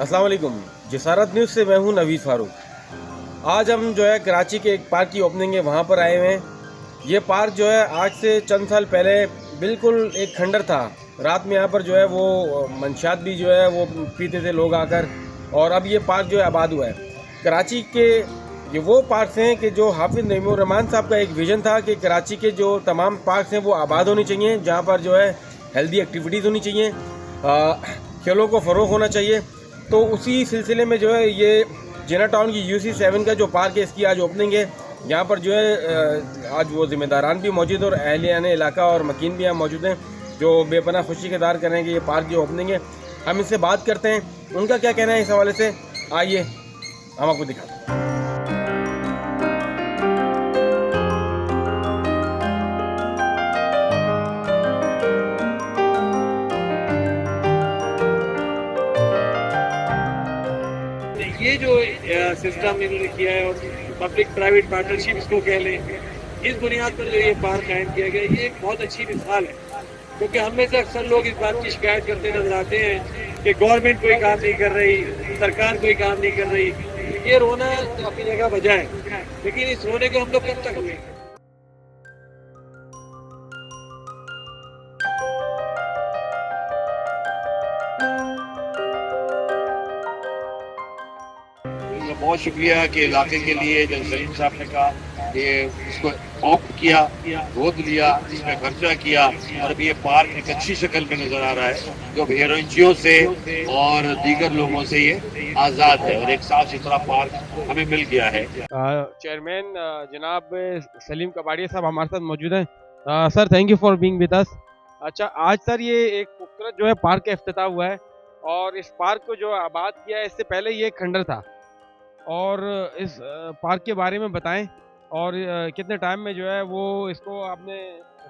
अस्सलाम वालेकुम। जिसारत न्यूज़ से मैं हूं नवीद फारूक। आज हम जो है कराची के एक पार्क की ओपनिंग है वहां पर आए हुए हैं। ये पार्क जो है आज से चंद साल पहले बिल्कुल एक खंडर था। रात में यहाँ पर जो है वो मंशियात भी जो है वो पीते थे लोग आकर, और अब ये पार्क जो है आबाद हुआ है। कराची के ये वो पार्क हैं कि जो हाफिज़ नईमुर रहमान साहब का एक विज़न था कि कराची के जो तमाम पार्क हैं वो आबाद होनी चाहिए, जहाँ पर जो है हेल्दी एक्टिविटीज़ होनी चाहिए, खेलों को फ़रोग़ होना चाहिए। तो उसी सिलसिले में जो है ये जिना टाउन की UC7 का जो पार्क है इसकी आज ओपनिंग है। यहाँ पर जो है आज वो ज़िम्मेदारान भी मौजूद और अहलियान इलाका और मकीन भी यहाँ मौजूद हैं जो बेपनाह खुशी के दार करें कि ये पार्क की ओपनिंग है। हम इससे बात करते हैं, उनका क्या कहना है इस हवाले से। आइए हम आपको दिखाते हैं। ये जो सिस्टम इन्होंने किया है और पब्लिक प्राइवेट पार्टनरशिप इसको कह लें, इस बुनियाद पर जो ये पार्क कायम किया गया, ये एक बहुत अच्छी मिसाल है। क्योंकि हम में से अक्सर लोग इस बात की शिकायत करते नजर आते हैं कि गवर्नमेंट कोई काम नहीं कर रही, सरकार कोई काम नहीं कर रही। ये रोना तो अपनी जगह वजह है, लेकिन इस रोने को हम लोग कब तक रोएंगे? बहुत शुक्रिया कि इलाके के लिए जब सलीम साहब ने कहा ये इसको ऑप्ट किया, गोद लिया, इसमें खर्चा किया और अब ये पार्क एक अच्छी शक्ल में नजर आ रहा है जो हेरोइंचियों से और दीगर लोगों से ये आज़ाद है और एक साफ सुथरा पार्क हमें मिल गया है। चेयरमैन जनाब सलीम कबाड़िया साहब हमारे साथ मौजूद हैं। Sir, thank you for being with us. अच्छा, आज सर ये एक खूबसूरत जो है पार्क का इफ्तिताह हुआ है, और इस पार्क को जो आबाद किया है इससे पहले ये एक खंडर था। और इस पार्क के बारे में बताएं, और कितने टाइम में जो है वो इसको आपने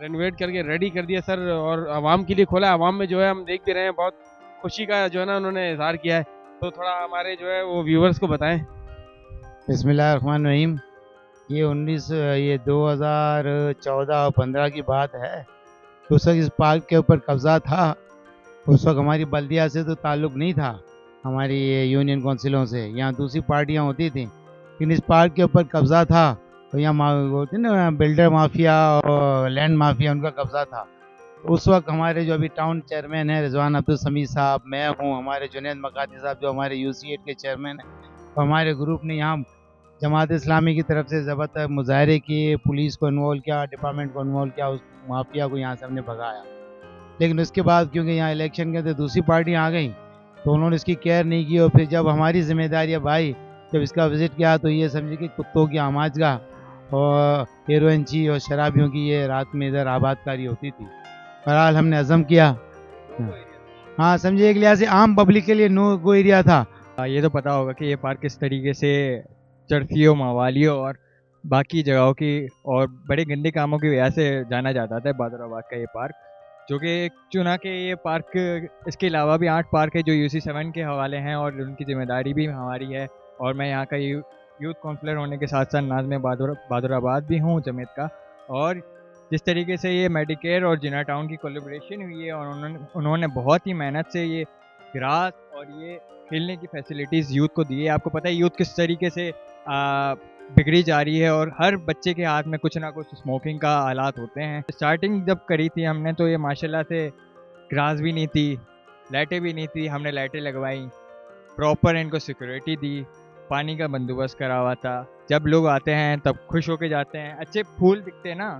रेनोवेट करके रेडी कर दिया सर, और आवाम के लिए खोला। आवाम में जो है हम देख भी रहे हैं बहुत खुशी का जो है ना उन्होंने इजहार किया है। तो थोड़ा हमारे जो है वो व्यूवर्स को बताएं। बिस्मिल्लाहिर्रहमानिर्रहीम। ये 2014 और 15 की बात है। उस वक्त इस पार्क के ऊपर कब्ज़ा था। उस वक्त हमारी बल्दिया से तो ताल्लुक़ नहीं था, हमारी ये यूनियन काउंसिलों से। यहाँ दूसरी पार्टियाँ होती थी, लेकिन इस पार्क के ऊपर कब्ज़ा था। तो यहाँ होती ना बिल्डर माफिया और लैंड माफिया, उनका कब्ज़ा था। उस वक्त हमारे जो अभी टाउन चेयरमैन हैं रिजवान अब्दुल समीद साहब, मैं हूँ, हमारे जुनैद मकाती साहब जो हमारे UC8 के चेयरमैन हैं, तो हमारे ग्रुप ने यहाँ जमात इस्लामी की तरफ से ज़बरदस्त मुजाहरे किए, पुलिस को इन्वॉल्व किया, डिपार्टमेंट को इन्वॉल्व किया, उस माफिया को यहाँ से हमने भगाया। लेकिन उसके बाद क्योंकि यहाँ इलेक्शन के तो दूसरी पार्टियाँ आ गई, तो उन्होंने इसकी केयर नहीं की। और फिर जब हमारी जिम्मेदारी अब आई, जब इसका विज़िट किया, तो ये समझे कि कुत्तों की आमाजगाह और हेरोइनची और शराबियों की ये रात में इधर आबादकारी होती थी। बहरहाल हमने अज़म किया, हाँ समझे, एक लिहाज से आम पब्लिक के लिए नो गो एरिया था। ये तो पता होगा कि ये पार्क किस तरीके से चरखियों, मवालियों और बाकी जगहों की और बड़े गंदे कामों की वजह से जाना जाता था बहादुराबाद का ये पार्क, जो कि चुना के ये पार्क। इसके अलावा भी 8 पार्क है जो UC7 के हवाले हैं और उनकी जिम्मेदारी भी हमारी है। और मैं यहाँ का यूथ काउंसलर होने के साथ साथ नाज़िम बहादुराबाद भी हूँ जमीयत का। और जिस तरीके से ये मेडिकेयर और जिना टाउन की कोलैबोरेशन हुई है, और उन्होंने बहुत ही मेहनत से ये ग्रास और ये खेलने की फैसिलिटीज़ यूथ को दी है। आपको पता है यूथ किस तरीके से बिगड़ी जा रही है, और हर बच्चे के हाथ में कुछ ना कुछ स्मोकिंग का आलात होते हैं। स्टार्टिंग जब करी थी हमने, तो ये माशाल्लाह से ग्रास भी नहीं थी, लाइटें भी नहीं थी। हमने लाइटें लगवाई, प्रॉपर इनको सिक्योरिटी दी, पानी का बंदोबस्त करा हुआ था। जब लोग आते हैं तब खुश होके जाते हैं, अच्छे फूल दिखते हैं ना,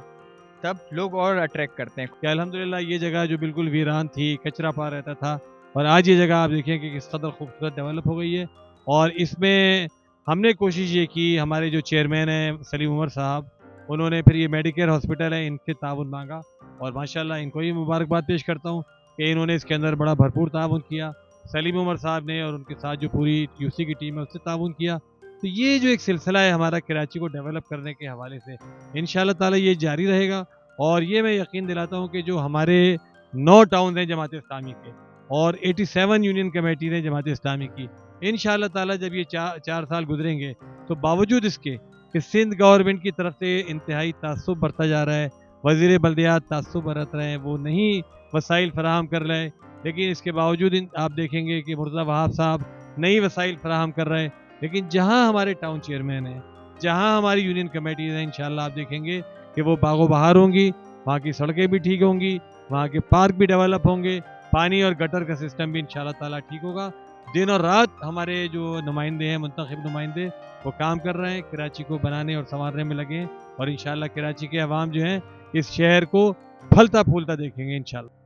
तब लोग और अट्रैक्ट करते हैं। कि अल्हम्दुलिल्लाह ये जगह जो बिल्कुल वीरान थी, कचरा पा रहता था, और आज ये जगह आप देखिए कि किस कदर खूबसूरत डेवलप हो गई है। और इसमें हमने कोशिश ये की, हमारे जो चेयरमैन हैं सलीम उमर साहब, उन्होंने फिर ये मेडिकेयर हॉस्पिटल है इनसे ताउन मांगा, और माशाल्लाह इनको ही मुबारकबाद पेश करता हूँ कि इन्होंने इसके अंदर बड़ा भरपूर ताउन किया। सलीम उमर साहब ने और उनके साथ जो पूरी UC की टीम है उससे ताउन किया। तो ये जो एक सिलसिला है हमारा कराची को डेवलप करने के हवाले से, इंशाल्लाह ताला ये जारी रहेगा। और ये मैं यकीन दिलाता हूँ कि जो हमारे 9 टाउन हैं जमात इस्लामी के और 87 यूनियन कमेटी ने जमात इस्लामी की, इंशाल्लाह ताला जब ये 4 साल गुजरेंगे, तो बावजूद इसके कि सिंध गवर्नमेंट की तरफ से इंतहाई तासुब बरता जा रहा है, वज़ीर बल्दियात तासुब बरत रहे हैं, वो नहीं वसाइल फराहम कर रहे हैं, लेकिन इसके बावजूद आप देखेंगे कि मुर्तज़ा वहाब साहब नई वसाइल फराहम कर रहे हैं। लेकिन जहाँ हमारे टाउन चेयरमैन हैं, जहाँ हमारी यूनियन कमेटीज हैं, इंशाल्लाह आप देखेंगे कि वो बागो बहार होंगी, वहाँ की सड़कें भी ठीक होंगी, वहाँ के पार्क भी डेवलप होंगे, पानी और गटर का सिस्टम भी इंशाल्लाह ताला ठीक होगा। दिन और रात हमारे जो नुमाइंदे हैं, मुंतखब नुमाइंदे, वो काम कर रहे हैं, कराची को बनाने और संवारने में लगे हैं और इंशाल्लाह कराची के अवाम जो हैं इस शहर को फलता फूलता देखेंगे इंशाल्लाह।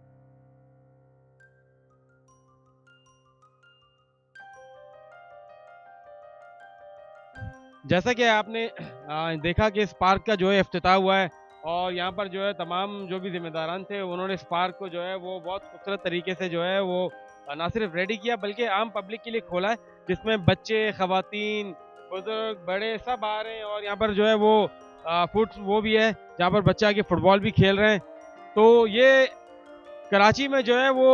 जैसा कि आपने देखा कि इस पार्क का जो है इफ्तिताह हुआ है और यहाँ पर जो है तमाम जो भी जिम्मेदारान थे उन्होंने इस पार्क को जो है वो बहुत खूबसूरत तरीके से जो है वो ना सिर्फ रेडी किया बल्कि आम पब्लिक के लिए खोला है, जिसमें बच्चे, खवातीन, बुजुर्ग, बड़े सब आ रहे हैं और यहाँ पर जो है वो फुट वो भी है जहाँ पर बच्चे आके फुटबॉल भी खेल रहे हैं। तो ये कराची में जो है वो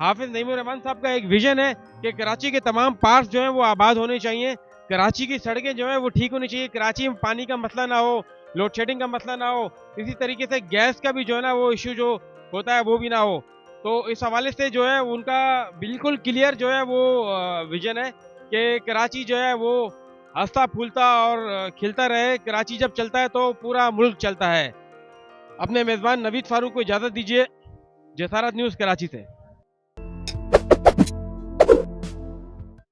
हाफिज नईमुर रहमान साहब का एक विजन है कि कराची के तमाम पार्क जो हैं वो आबाद होने चाहिए, कराची की सड़कें जो है वो ठीक होनी चाहिए, कराची में पानी का मसला ना हो, लोड शेडिंग का मसला ना हो, इसी तरीके से गैस का भी जो है ना वो इश्यू जो होता है वो भी ना हो। तो इस हवाले से जो है उनका बिल्कुल क्लियर जो है वो विजन है कि कराची जो है वो हंसता फूलता और खिलता रहे। कराची जब चलता है तो पूरा मुल्क चलता है। अपने मेज़बान नवीद फारूक को इजाज़त दीजिए। जसारत न्यूज़ कराची से।